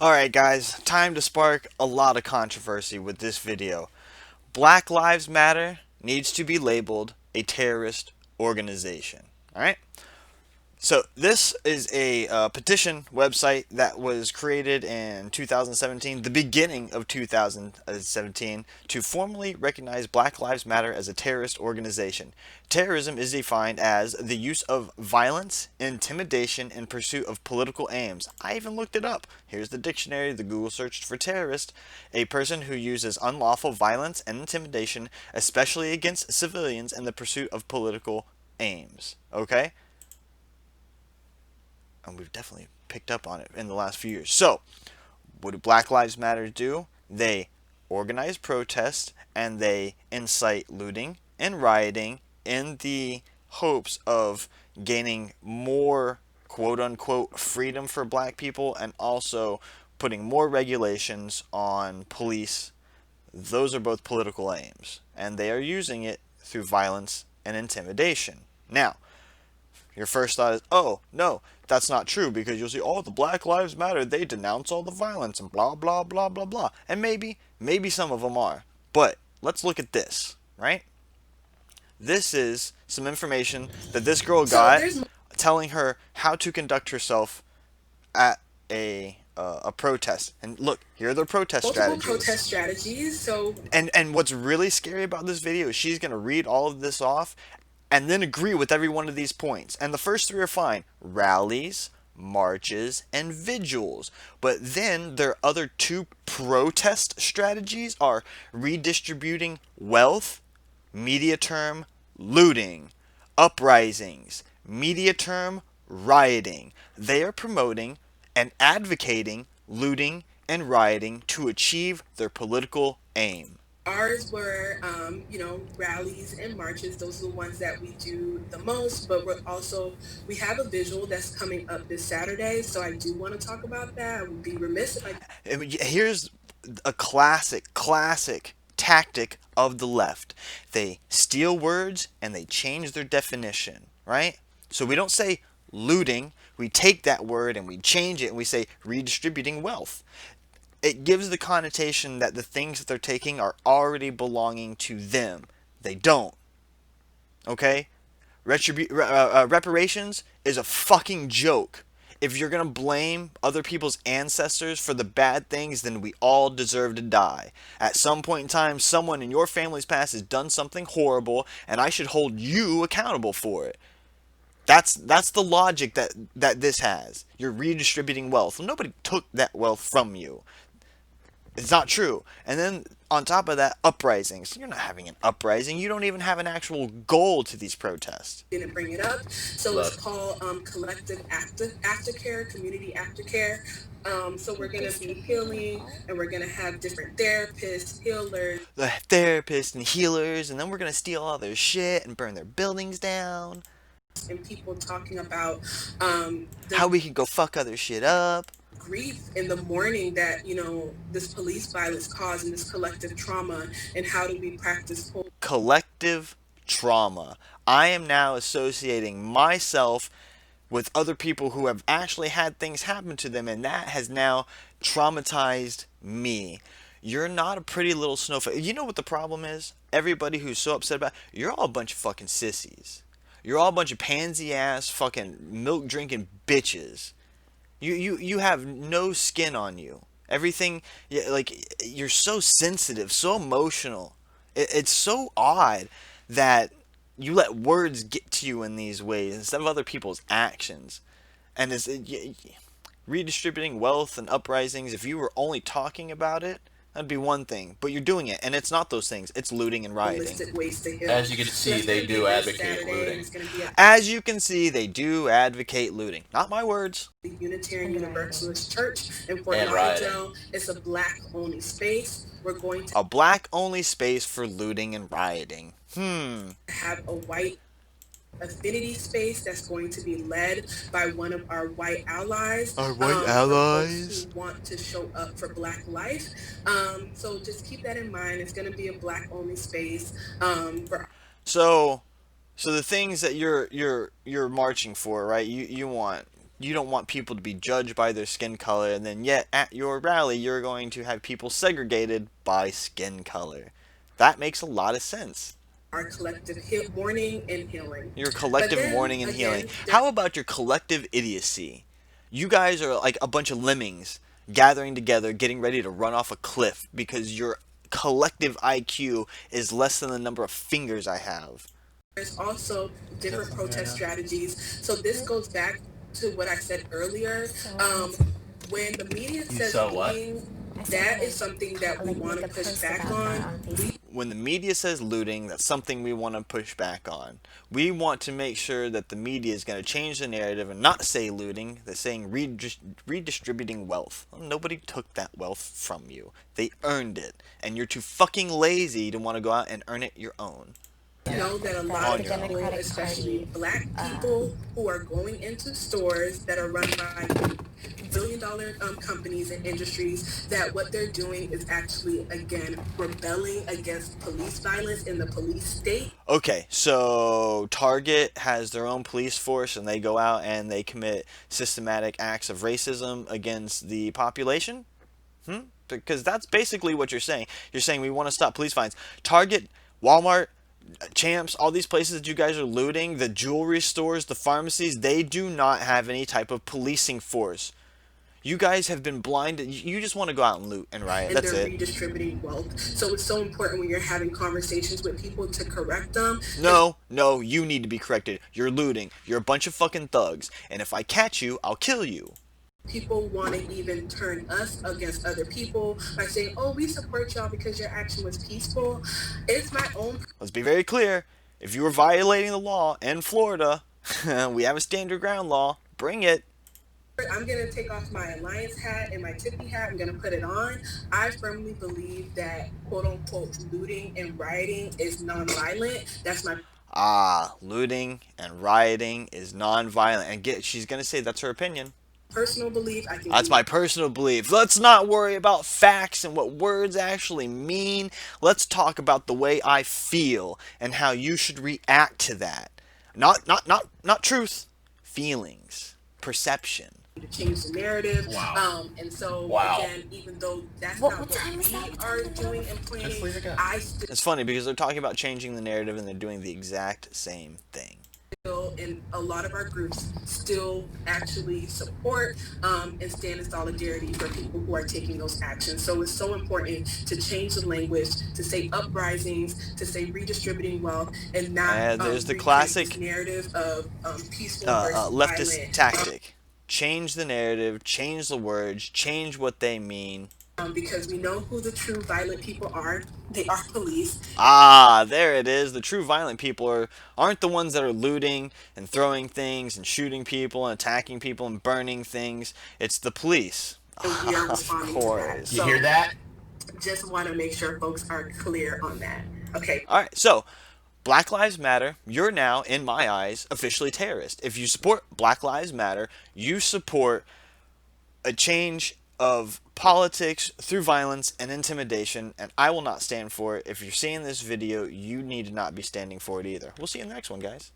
Alright guys, time to spark a lot of controversy with this video. Black Lives Matter needs to be labeled a terrorist organization. Alright? So this is a petition website that was created in 2017, the beginning of 2017, to formally recognize Black Lives Matter as a terrorist organization. Terrorism is defined as the use of violence, intimidation in pursuit of political aims. I even looked it up. Here's the dictionary, the Google search for terrorist: a person who uses unlawful violence and intimidation, especially against civilians, in the pursuit of political aims. Okay? And we've definitely picked up on it in the last few years. So, what do Black Lives Matter do? They organize protests and they incite looting and rioting in the hopes of gaining more quote unquote freedom for black people and also putting more regulations on police. Those are both political aims, and they are using it through violence and intimidation. Now, your first thought is, oh, no, that's not true, because you'll see, oh, the Black Lives Matter, they denounce all the violence and blah, blah, blah, blah, blah. And maybe some of them are. But let's look at this, right? This is some information that this girl got telling her how to conduct herself at a protest. And look, here are the protest multiple strategies. protest strategies. So And what's really scary about this video is she's going to read all of this off and then agree with every one of these points. And the first three are fine: rallies, marches, and vigils. But then their other two protest strategies are redistributing wealth, media term looting, uprisings, media term rioting. They are promoting and advocating looting and rioting to achieve their political aim. ours were, rallies and marches. Those are the ones that we do the most. But we have a visual that's coming up this Saturday. So I do want to talk about that. I would be remiss if I Here's a classic tactic of the left. They steal words and they change their definition, right? So we don't say looting, we take that word and we change it and we say redistributing wealth. It gives the connotation that the things that they're taking are already belonging to them. They don't. Okay? Reparations is a fucking joke. If you're gonna blame other people's ancestors for the bad things, then we all deserve to die. At some point in time, someone in your family's past has done something horrible, and I should hold you accountable for it. That's the logic that this has. You're redistributing wealth. Well, nobody took that wealth from you. It's not true. And then on top of that, uprisings. You're not having an uprising. You don't even have an actual goal to these protests. didn't bring it up. So it's called collective aftercare, community aftercare. So we're going to be healing, and we're going to have different therapists, healers, The therapists and healers, and then we're gonna steal all their shit and burn their buildings down. and people talking about How the we can go fuck other shit up. grief in the morning that this police violence caused and this collective trauma, and how do we practice Collective trauma. I am now associating myself with other people who have actually had things happen to them, and that has now traumatized me. You're not a pretty little snowflake. You know what the problem is? Everybody who's so upset about it, you're all a bunch of fucking sissies. You're all a bunch of pansy ass fucking milk drinking bitches. You have no skin on you. Everything, like, you're so sensitive, so emotional. It's so odd that you let words get to you in these ways instead of other people's actions. And redistributing wealth and uprisings, if you were only talking about it, that'd be one thing. But you're doing it, and it's not those things. It's looting and rioting. holistic ways to heal. As you can So see, that's they going to be do this advocate Saturday, and looting. it's going to be at As you can see, they do advocate looting. Not my words. the Unitarian Universalist Church in Fort And Lauderdale. It's a black-only space. We're going to A black only space for looting and rioting. have a white affinity space that's going to be led by one of our white allies. Our white For folks allies. who want to show up for Black life. So just keep that in mind. It's going to be a black-only space for So, so the things that you're marching for, right? You want you don't want people to be judged by their skin color, and then yet at your rally you're going to have people segregated by skin color. That makes a lot of sense. Our collective mourning and healing. Your But collective then mourning and healing. again, How about your collective idiocy? You guys are like a bunch of lemmings gathering together, getting ready to run off a cliff because your collective IQ is less than the number of fingers I have. there's also different protest strategies. So this goes back to what I said earlier. When the media says looting, that is something that we want to push back on. When the media says looting, that's something we want to push back on. We want to make sure that the media is going to change the narrative and not say looting. They're saying redistributing wealth. Well, nobody took that wealth from you. They earned it. And you're too fucking lazy to want to go out and earn it your own. Know that a lot of people, especially black people, who are going into stores that are run by billion-dollar companies and industries, that what they're doing is actually, again, rebelling against police violence in the police state. Okay, so Target has their own police force and they go out and they commit systematic acts of racism against the population? Because that's basically what you're saying. You're saying we want to stop police violence. Target, Walmart, Champs, all these places that you guys are looting, the jewelry stores, the pharmacies, they do not have any type of policing force. You guys have been blinded. You just want to go out and loot and riot. That's they're it. Redistributing wealth. So it's so important when you're having conversations with people to correct them. No, you need to be corrected. You're looting. You're a bunch of fucking thugs. And if I catch you, I'll kill you. People want to even turn us against other people by saying, oh, we support y'all because your action was peaceful. It's my own. Let's be very clear. If you were violating the law in Florida, we have a standard ground law. Bring it. I'm going to take off my Alliance hat and my Tippy hat. I'm going to put it on. I firmly believe that quote-unquote looting and rioting is nonviolent. That's my... looting and rioting is nonviolent. And she's going to say that's her opinion. Personal belief. That's my personal belief. Let's not worry about facts and what words actually mean. Let's talk about the way I feel and how you should react to that. Not truth. Feelings. Perception. To change the narrative. Wow. And so again, even though that's What not time what is we that? are doing and planning, It's funny because they're talking about changing the narrative and they're doing the exact same thing. And a lot of our groups still actually support and stand in solidarity for people who are taking those actions. So it's so important to change the language, to say uprisings, to say redistributing wealth, and not there's the classic narrative of peaceful leftist violent. tactic. Change the narrative, change the words, change what they mean. Because we know who the true violent people are. They are police. There it is. The true violent people aren't the ones that are looting and throwing things and shooting people and attacking people and burning things. It's the police. And we are responding to that. You hear that? Just want to make sure folks are clear on that. Okay. All right. So, Black Lives Matter, you're now, in my eyes, officially terrorist. If you support Black Lives Matter, you support a change of politics through violence and intimidation, and I will not stand for it. If you're seeing this video, you need to not be standing for it either. We'll see you in the next one, guys.